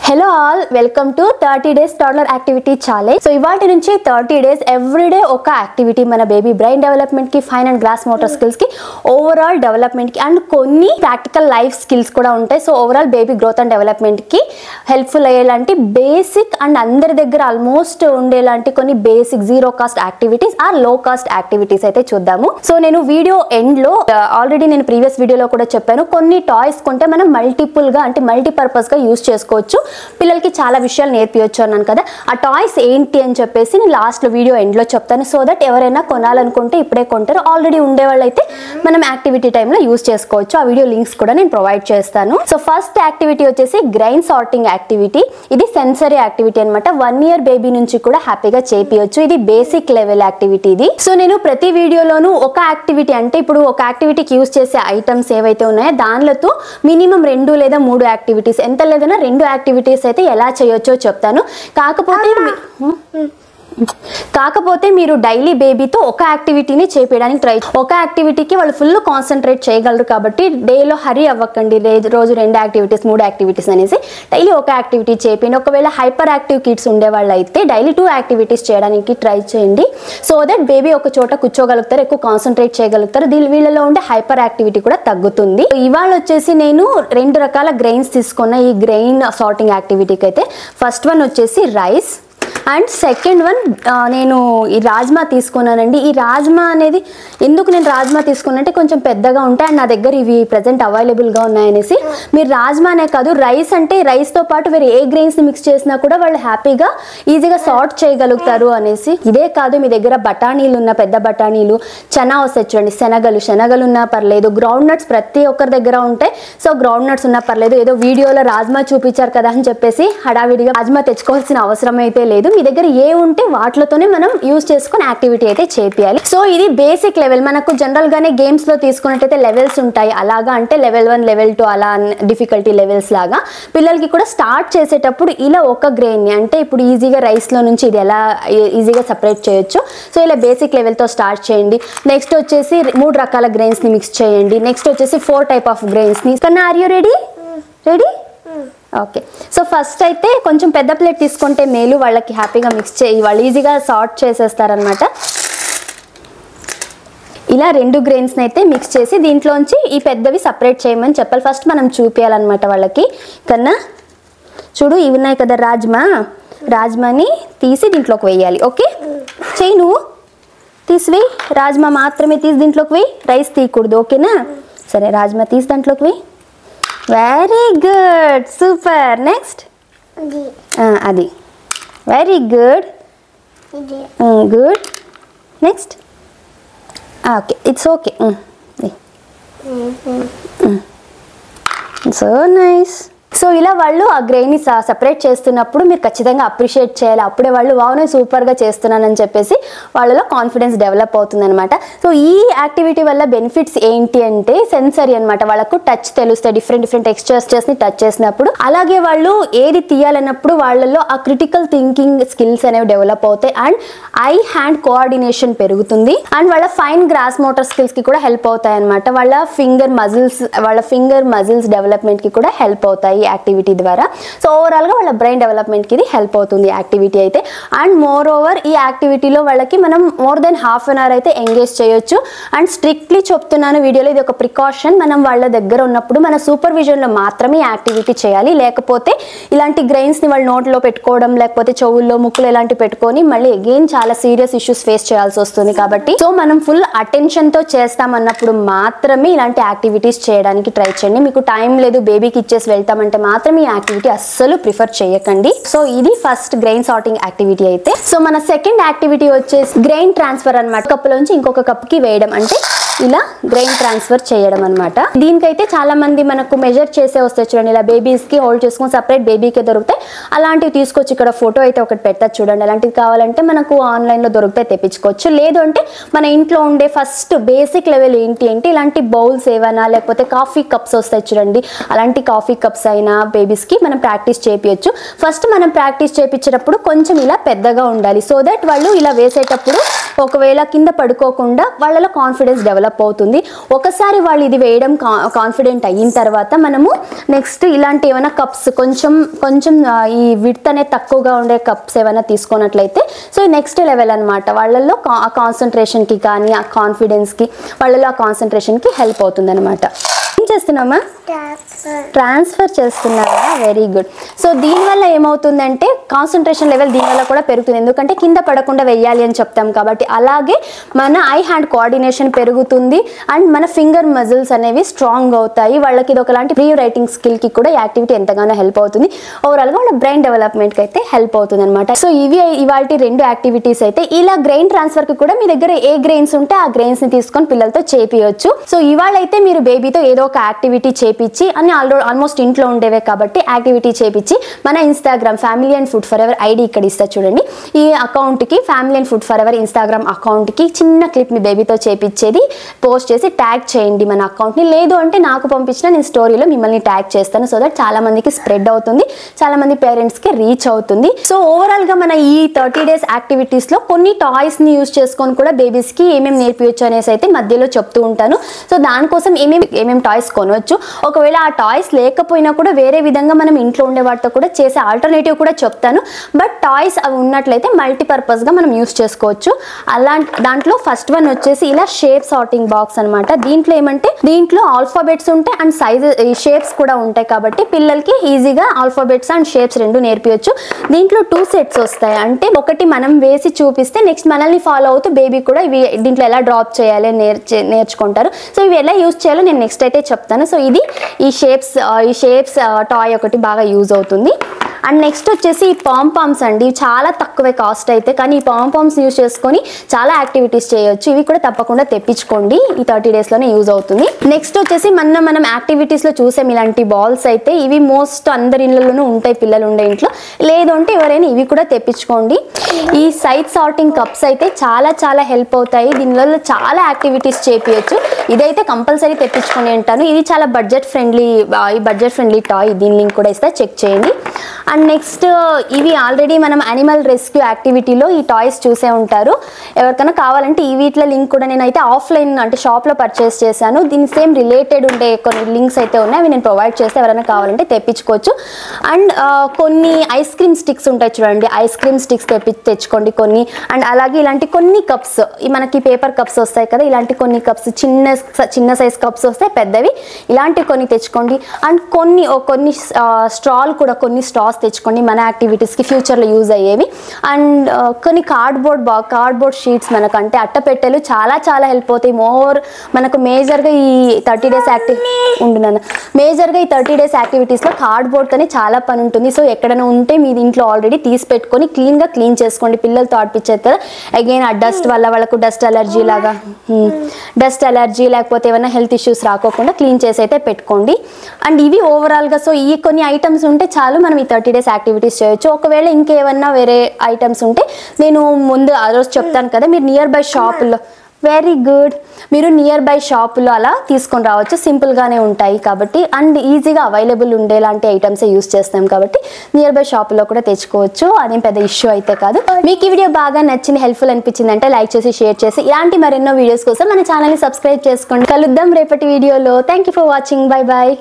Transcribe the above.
Hello all, welcome to 30 days toddler activity challenge. So ఇవాల్టి నుంచి 30 days every day ఒక activity మన baby brain development కి fine and gross motor skills కి overall development కి and కొన్ని ప్రాక్టికల్ లైఫ్ స్కిల్స్ కూడా ఉంటాయి. So overall baby growth and development కి హెల్ప్ఫుల్ అయ్యేలాంటి బేసిక్ అండ్ అందరి దగ్గర ఆల్మోస్ట్ ఉండేలాంటి కొన్ని basic zero cost activities or low cost activities అయితే చూద్దాము. సో నేను వీడియో ఎండ్ లో ఆల్రెడీ నేను ప్రీవియస్ వీడియోలో కూడా చెప్పాను, కొన్ని టాయ్స్ కొంటే మనం మల్టిపుల్ గా అంటే మల్టీపర్పస్ గా యూజ్ చేసుకోవచ్చు, పిల్లలకి చాలా విషయాలు నేర్పించవచ్చు అన్నాను కదా. ఆ టాయ్స్ ఏంటి అని చెప్పేసి నేను లాస్ట్ లో వీడియో ఎండ్ లో చెప్తాను. సో దట్ ఎవరైనా కొనాలనుకుంటే ఇప్పుడే కొంటారు, ఆల్రెడీ ఉండేవాళ్ళు అయితే మనం యాక్టివిటీ టైంలో యూజ్ చేసుకోవచ్చు. ఆ వీడియో లింక్స్ కూడా నేను ప్రొవైడ్ చేస్తాను. సో ఫస్ట్ యాక్టివిటీ వచ్చేసి గ్రెయిన్ సార్టింగ్ యాక్టివిటీ. ఇది సెన్సరీ యాక్టివిటీ అనమాట. 1 year బేబీ నుంచి కూడా హ్యాపీగా చేపియొచ్చు. ఇది బేసిక్ లెవెల్ యాక్టివిటీ. ఇది సో నేను ప్రతి వీడియోలోనూ ఒక యాక్టివిటీ అంటే ఇప్పుడు ఒక యాక్టివిటీకి యూజ్ చేసే ఐటమ్స్ ఏవైతే ఉన్నాయో దానిలతో మినిమం 2 లేదా 3 యాక్టివిటీస్, ఎంత లేదన్నా 2 యాక్టివిటీస్ అయితే ఎలా చేయొచ్చో చెప్తాను. కాకపోతే మీరు డైలీ బేబీతో ఒక యాక్టివిటీని చేపించడానికి ట్రై, ఒక యాక్టివిటీకి వాళ్ళు ఫుల్ కాన్సన్ట్రేట్ చేయగలరు కాబట్టి డేలో హరీ అవ్వకండి. రోజు 2 యాక్టివిటీస్ 3 యాక్టివిటీస్ అనేసి డైలీ ఒక యాక్టివిటీ చేయండి. ఒకవేళ హైపర్ యాక్టివ్ కిడ్స్ ఉండేవాళ్ళు అయితే డైలీ 2 యాక్టివిటీస్ చేయడానికి ట్రై చేయండి. సో దట్ బేబీ ఒక చోట కూర్చోగలుగుతారు, ఎక్కువ కాన్సన్ట్రేట్ చేయగలుగుతారు. వీళ్ళలో ఉండే హైపర్ యాక్టివిటీ కూడా తగ్గుతుంది. ఇవాళ వచ్చేసి నేను 2 రకాల గ్రెయిన్స్ తీసుకున్న ఈ గ్రెయిన్ సార్టింగ్ యాక్టివిటీకి అయితే ఫస్ట్ వన్ వచ్చేసి రైస్ అండ్ సెకండ్ వన్ నేను ఈ రాజ్మా తీసుకున్నానండి. ఈ రాజ్మా అనేది ఎందుకు నేను రాజ్మా తీసుకున్నానంటే కొంచెం పెద్దగా ఉంటాయి అండ్ నా దగ్గర ఇవి ప్రజెంట్ అవైలబుల్గా ఉన్నాయనేసి. మీరు రాజ్మానే కాదు, రైస్ అంటే రైస్తో పాటు వేరే ఏ గ్రెయిన్స్ని మిక్స్ చేసినా కూడా వాళ్ళు హ్యాపీగా ఈజీగా సార్ట్ చేయగలుగుతారు అనేసి. ఇదే కాదు, మీ దగ్గర బఠానీలు ఉన్న పెద్ద బఠానీలు, చనా వస్తాయి చూడండి, శనగలు ఉన్నా పర్లేదు, గ్రౌండ్ నట్స్ ప్రతి ఒక్కరి దగ్గర ఉంటాయి. సో గ్రౌండ్ నట్స్ ఉన్నా పర్లేదు. ఏదో వీడియోలో రాజ్మా చూపించారు కదా అని చెప్పేసి హడావిడిగా రాజ్మా తెచ్చుకోవాల్సిన అవసరం అయితే లేదు. మీ దగ్గర ఏ ఉంటే వాటితోనే మనం యూజ్ చేసుకుని యాక్టివిటీ అయితే చేపియాలి. సో ఇది బేసిక్ లెవెల్. మనకు జనరల్ గానే గేమ్స్ లో తీసుకున్నట్టయితే లెవెల్స్ ఉంటాయి, అలాగా అంటే లెవెల్ 1 లెవెల్ 2 అలా డిఫికల్టీ లెవెల్స్ లాగా పిల్లలకి కూడా స్టార్ట్ చేసేటప్పుడు ఇలా ఒక గ్రెయిన్ ని అంటే ఇప్పుడు ఈజీగా రైస్ లో నుంచి ఇది ఎలా ఈజీగా సపరేట్ చేయొచ్చు. సో ఇలా బేసిక్ లెవెల్ తో స్టార్ట్ చేయండి. నెక్స్ట్ వచ్చేసి 3 రకాల గ్రెయిన్స్ ని మిక్స్ చేయండి. నెక్స్ట్ వచ్చేసి 4 టైప్ ఆఫ్ గ్రెయిన్స్ ని. కన్నా are you ready? Okay. So first అయితే కొంచెం పెద్ద ప్లేట్ తీసుకుంటే మేలు, వాళ్ళకి హ్యాపీగా మిక్స్ చేయి, వాళ్ళు ఈజీగా సార్ట్ చేసేస్తారనమాట. ఇలా 2 గ్రెయిన్స్ని అయితే మిక్స్ చేసి దీంట్లోంచి ఈ పెద్దవి సపరేట్ చేయమని చెప్పాలి. ఫస్ట్ మనం చూపించాలన్నమాట వాళ్ళకి. కన్నా చూడు, ఇవి ఉన్నాయి కదా రాజ్మాని తీసి దీంట్లోకి వేయాలి. ఓకే, చెయ్యి, నువ్వు తీసివేయి. రాజ్మా మాత్రమే తీసి దీంట్లోకి వేయి, రైస్ తీయకూడదు. ఓకేనా? సరే, రాజ్మా తీసి దాంట్లోకి వేయి. Very good, super. నెక్స్ట్ అది, very good, good. Next okay, it's okay. So nice. So ఇలా వాళ్ళు ఆ గ్రెయిన్ని సపరేట్ చేస్తున్నప్పుడు మీరు ఖచ్చితంగా అప్రిషియేట్ చేయాలి. అప్పుడే వాళ్ళు వావ్ నేను సూపర్గా చేస్తున్నానని చెప్పేసి వాళ్ళలో కాన్ఫిడెన్స్ డెవలప్ అవుతుంది అనమాట. సో ఈ యాక్టివిటీ వల్ల బెనిఫిట్స్ ఏంటి అంటే సెన్సరీ అనమాట. వాళ్ళకు టచ్ తెలుస్తాయి, డిఫరెంట్ టెక్స్చర్స్ని టచ్ చేసినప్పుడు. అలాగే వాళ్ళు ఏది తీయాలన్నప్పుడు వాళ్ళలో ఆ క్రిటికల్ థింకింగ్ స్కిల్స్ అనేవి డెవలప్ అవుతాయి అండ్ ఐ హ్యాండ్ కోఆర్డినేషన్ పెరుగుతుంది అండ్ వాళ్ళ ఫైన్ గ్రాస్ మోటార్ స్కిల్స్కి కూడా హెల్ప్ అవుతాయి అనమాట. వాళ్ళ ఫింగర్ మజిల్స్ డెవలప్మెంట్కి కూడా హెల్ప్ అవుతాయి యాక్టివిటీ ద్వారా. సో ఓవరాల్గా వాళ్ళ బ్రెయిన్ డెవలప్మెంట్కి ఇది హెల్ప్ అవుతుంది యాక్టివిటీ అయితే. అండ్ మోర్ ఓవర్ ఈ యాక్టివిటీలో వాళ్ళకి మనం మోర్ దెన్ ½ an hour అయితే ఎంగేజ్ చేయొచ్చు. అండ్ స్ట్రిక్ట్లీ చెప్తున్నాను వీడియోలో, ఇది ఒక ప్రికాషన్. మనం వాళ్ళ దగ్గర ఉన్నప్పుడు మన సూపర్విజన్లో మాత్రమే యాక్టివిటీ చేయాలి. లేకపోతే ఇలాంటి గ్రెయిన్స్ని వాళ్ళ నోట్లో పెట్టుకోవడం, లేకపోతే చెవుల్లో ముక్కులు ఇలాంటివి పెట్టుకొని మళ్ళీ అగైన్ చాలా సీరియస్ ఇష్యూస్ ఫేస్ చేయాల్సి వస్తుంది. కాబట్టి సో మనం ఫుల్ అటెన్షన్తో చేస్తామన్నప్పుడు మాత్రమే ఇలాంటి యాక్టివిటీస్ చేయడానికి ట్రై చేయండి. మీకు టైం లేదు, బేబీకి ఇచ్చేసి వెళ్తామంటే మాత్రం ఈ యాక్టివిటీ అస్సలు ప్రిఫర్ చేయకండి. సో ఇది ఫస్ట్ గ్రెయిన్ సార్టింగ్ యాక్టివిటీ అయితే. సో మన సెకండ్ యాక్టివిటీ వచ్చేసి గ్రెయిన్ ట్రాన్స్ఫర్ అనమాట. కప్పులోంచి ఇంకొక కప్కి వేయడం, అంటే ఇలా గ్రెయిన్ ట్రాన్స్ఫర్ చేయడం అనమాట. దీనికైతే చాలా మంది మనకు మెజర్ చేసే వస్తాయి చూడండి, ఇలా బేబీస్కి హోల్డ్ చేసుకొని సపరేట్ బేబీకే దొరుకుతాయి. అలాంటివి తీసుకొచ్చి ఇక్కడ ఫోటో అయితే ఒకటి పెడతా చూడండి. అలాంటివి కావాలంటే మనకు ఆన్లైన్లో దొరికితే తెప్పించుకోవచ్చు. లేదు అంటే మన ఇంట్లో ఉండే ఫస్ట్ బేసిక్ లెవెల్ ఏంటి అంటే ఇలాంటి బౌల్స్ ఏవైనా, లేకపోతే కాఫీ కప్స్ వస్తాయి చూడండి, అలాంటి కాఫీ కప్స్ అయినా బేబీస్కి మనం ప్రాక్టీస్ చేయించవచ్చు. ఫస్ట్ మనం ప్రాక్టీస్ చేయించేటప్పుడు కొంచెం ఇలా పెద్దగా ఉండాలి. సో దట్ వాళ్ళు ఇలా వేసేటప్పుడు ఒకవేళ కింద పడుకోకుండా వాళ్ళలో కాన్ఫిడెన్స్ డెవలప్ డెవలప్ అవుతుంది. ఒకసారి వాళ్ళు ఇది వేయడం కాన్ఫిడెంట్ అయిన తర్వాత మనము నెక్స్ట్ ఇలాంటి ఏమైనా కప్స్ కొంచెం ఈ విడ్త్ అనేది తక్కువగా ఉండే కప్స్ ఏమైనా తీసుకున్నట్లయితే సో నెక్స్ట్ లెవెల్ అనమాట. వాళ్ళల్లో ఆ కాన్సన్ట్రేషన్కి కానీ ఆ కాన్ఫిడెన్స్కి వాళ్ళలో ఆ కాన్సన్ట్రేషన్కి హెల్ప్ అవుతుంది అనమాట. ఏం చేస్తున్నామా? ట్రాన్స్ఫర్ చేస్తున్నారా? Very good. సో దీనివల్ల ఏమవుతుందంటే కాన్సన్ట్రేషన్ లెవెల్ దీనివల్ల కూడా పెరుగుతుంది, ఎందుకంటే కింద పడకుండా వెయ్యాలి అని చెప్తాం కాబట్టి. అలాగే మన ఐ హ్యాండ్ కోఆర్డినేషన్ పెరుగుతుంది అండ్ మన ఫింగర్ మజిల్స్ అనేవి స్ట్రాంగ్ అవుతాయి. వాళ్ళకి ఇది ఒకలాంటి ప్రీ రైటింగ్ స్కిల్కి కూడా యాక్టివిటీ ఎంతగానో హెల్ప్ అవుతుంది. ఓవరాల్గా వాళ్ళ బ్రెయిన్ డెవలప్మెంట్కి అయితే హెల్ప్ అవుతుంది అనమాట. సో ఇవి ఇవాళ 2 యాక్టివిటీస్ అయితే. ఇలా గ్రెయిన్ ట్రాన్స్ఫర్కి కూడా మీ దగ్గర ఏ గ్రెయిన్స్ ఉంటే ఆ గ్రెయిన్స్ని తీసుకొని పిల్లలతో చేపియొచ్చు. సో ఇవాళ అయితే మీరు బేబీతో ఏదో ఒక యాక్టివిటీ చేపించి అని ఆల్మోస్ట్ ఇంట్లో ఉండేవే కాబట్టి యాక్టివిటీ చేపించి మన Instagram family and food for ever ID ఇక్కడ ఇస్తా చూడండి. ఈ అకౌంట్కి family and food for ever Instagram అకౌంట్కి చిన్న క్లిప్ మీ బేబీతో చేపించేది పోస్ట్ చేసి ట్యాగ్ చేయండి మన అకౌంట్ని. లేదు అంటే నాకు పంపించిన నేను స్టోరీలో మిమ్మల్ని ట్యాగ్ చేస్తాను. సో దట్ చాలా మందికి స్ప్రెడ్ అవుతుంది, చాలా మంది పేరెంట్స్కి రీచ్ అవుతుంది. సో ఓవరాల్గా మన ఈ 30 days యాక్టివిటీస్లో కొన్ని టాయ్స్ని యూజ్ చేసుకొని కూడా బేబీస్కి ఏమేమి నేర్పించచ్చు అనేసి అయితే మధ్యలో చెప్తూ ఉంటాను. సో దానికోసం ఏమేమి టాయ్స్ కొనవచ్చు, ఒకవేళ ఆ టాయ్స్ లేకపోయినా కూడా వేరే విధంగా మనం ఇంట్లో ఉండే వాటితో కూడా చేసే ఆల్టర్నేటివ్ కూడా చెప్తాను. బట్ టాయ్స్ అవి ఉన్నట్లయితే మల్టీపర్పస్గా మనం యూస్ చేసుకోవచ్చు. దాంట్లో ఫస్ట్ వన్ వచ్చేసి ఇలా షేప్ సార్టింగ్ బాక్స్ అనమాట. దీంట్లో ఏమంటే దీంట్లో ఆల్ఫాబెట్స్ ఉంటాయి అండ్ షేప్స్ కూడా ఉంటాయి కాబట్టి పిల్లలకి ఈజీగా ఆల్ఫాబెట్స్ అండ్ షేప్స్ 2 నేర్పించచ్చు. దీంట్లో 2 sets వస్తాయి. అంటే ఒకటి మనం వేసి చూపిస్తే నెక్స్ట్ మనల్ని ఫాలో అవుతూ బేబీ కూడా ఇవి దీంట్లో ఎలా డ్రాప్ చేయాలి నేర్చుకుంటారు. సో ఇవి ఎలా యూజ్ చేయాలో నేను నెక్స్ట్ అయితే చెప్తాను. సో ఇది ఈ షేప్స్ టాయ్ ఒకటి బాగా యూజ్ అవుతుంది. అండ్ నెక్స్ట్ వచ్చేసి ఈ పాంపామ్స్ అండి. చాలా తక్కువే కాస్ట్ అయితే, కానీ ఈ పాంపామ్స్ యూజ్ చేసుకొని చాలా యాక్టివిటీస్ చేయొచ్చు. ఇవి కూడా తప్పకుండా తెప్పించుకోండి, ఈ 30 daysలోనే యూజ్ అవుతుంది. నెక్స్ట్ వచ్చేసి మనం యాక్టివిటీస్లో చూసాం ఇలాంటి బాల్స్ అయితే. ఇవి మోస్ట్ అందరి ఇళ్ళలోనూ ఉంటాయి, పిల్లలు ఉండే ఇంట్లో. లేదు అంటే ఎవరైనా ఇవి కూడా తెప్పించుకోండి. ఈ సైజ్ సార్టింగ్ కప్స్ అయితే చాలా హెల్ప్ అవుతాయి. దీనివల్ల చాలా యాక్టివిటీస్ చేపించచ్చు. ఇదైతే కంపల్సరీ తెప్పించుకొని అంటాను. ఇది చాలా బడ్జెట్ ఫ్రెండ్లీ టాయ్. దీని లింక్ కూడా ఇస్తే చెక్ చేయండి. అండ్ నెక్స్ట్ ఇవి ఆల్రెడీ మనం యానిమల్ రెస్క్యూ యాక్టివిటీలో ఈ టాయ్స్ చూసే ఉంటారు. ఎవరికైనా కావాలంటే ఈ వీటిలో లింక్ కూడా నేనైతే ఆఫ్లైన్ అంటే షాప్లో పర్చేస్ చేశాను. దీని సేమ్ రిలేటెడ్ ఉండే కొన్ని లింక్స్ అయితే ఉన్నాయి, అవి నేను ప్రొవైడ్ చేస్తే ఎవరైనా కావాలంటే తెప్పించుకోవచ్చు. అండ్ కొన్ని ఐస్ క్రీమ్ స్టిక్స్ ఉంటాయి చూడండి, ఐస్ క్రీమ్ స్టిక్స్ తెచ్చుకోండి కొన్ని. అండ్ అలాగే ఇలాంటి కొన్ని కప్స్, మనకి పేపర్ కప్స్ వస్తాయి కదా, ఇలాంటి కొన్ని కప్స్ చిన్న సైజ్ కప్స్ వస్తాయి, పెద్దవి ఇలాంటివి కొన్ని తెచ్చుకోండి. అండ్ కొన్ని కొన్ని స్ట్రాస్ తెచ్చుకోండి మన యాక్టివిటీస్కి ఫ్యూచర్లో యూజ్ అయ్యేవి. అండ్ కొన్ని కార్డ్బోర్డ్ షీట్స్ మనకంటే అట్టపెట్టెలు చాలా హెల్ప్ అవుతాయి. మనకు మేజర్గా ఈ 30 days మేజర్గా ఈ 30 days యాక్టివిటీస్లో కార్డ్బోర్డ్తోనే చాలా పని ఉంటుంది. సో ఎక్కడైనా ఉంటే మీరు ఇంట్లో ఆల్రెడీ తీసి పెట్టుకొని క్లీన్ చేసుకోండి. పిల్లలతో ఆడిపించేది కదా, అగైన్ ఆ డస్ట్ వల్ల వాళ్ళకు డస్ట్ అలర్జీ లేకపోతే ఏమైనా హెల్త్ ఇష్యూస్ రాకోకుండా క్లీన్ చేసి అయితే పెట్టుకోండి. అండ్ ఇవి ఓవరాల్గా సో ఈ కొన్ని ఐటమ్స్ ఉంటే చాలు మనం ఈ 30 days యాక్టివిటీస్ చేయొచ్చు. ఒకవేళ ఇంకేమన్నా వేరే ఐటమ్స్ ఉంటే నేను ముందు ఆ రోజు చెప్తాను కదా, మీరు నియర్ బై షాపుల్లో వెరీ గుడ్ మీరు నియర్ బై షాపులో అలా తీసుకొని రావచ్చు. సింపుల్గానే ఉంటాయి కాబట్టి అండ్ ఈజీగా అవైలబుల్ ఉండేలాంటి ఐటమ్సే యూస్ చేస్తాం కాబట్టి నియర్ బై షాపులో కూడా తెచ్చుకోవచ్చు. అదేం పెద్ద ఇష్యూ అయితే కాదు. మీకు ఈ వీడియో బాగా నచ్చింది, హెల్ప్ఫుల్ అనిపించింది అంటే లైక్ చేసి షేర్ చేసి ఇలాంటి మరెన్నో వీడియోస్ కోసం మన ఛానల్ని సబ్స్క్రైబ్ చేసుకోండి. కలుద్దాం రేపటి వీడియోలో. Thank you for watching. Bye bye.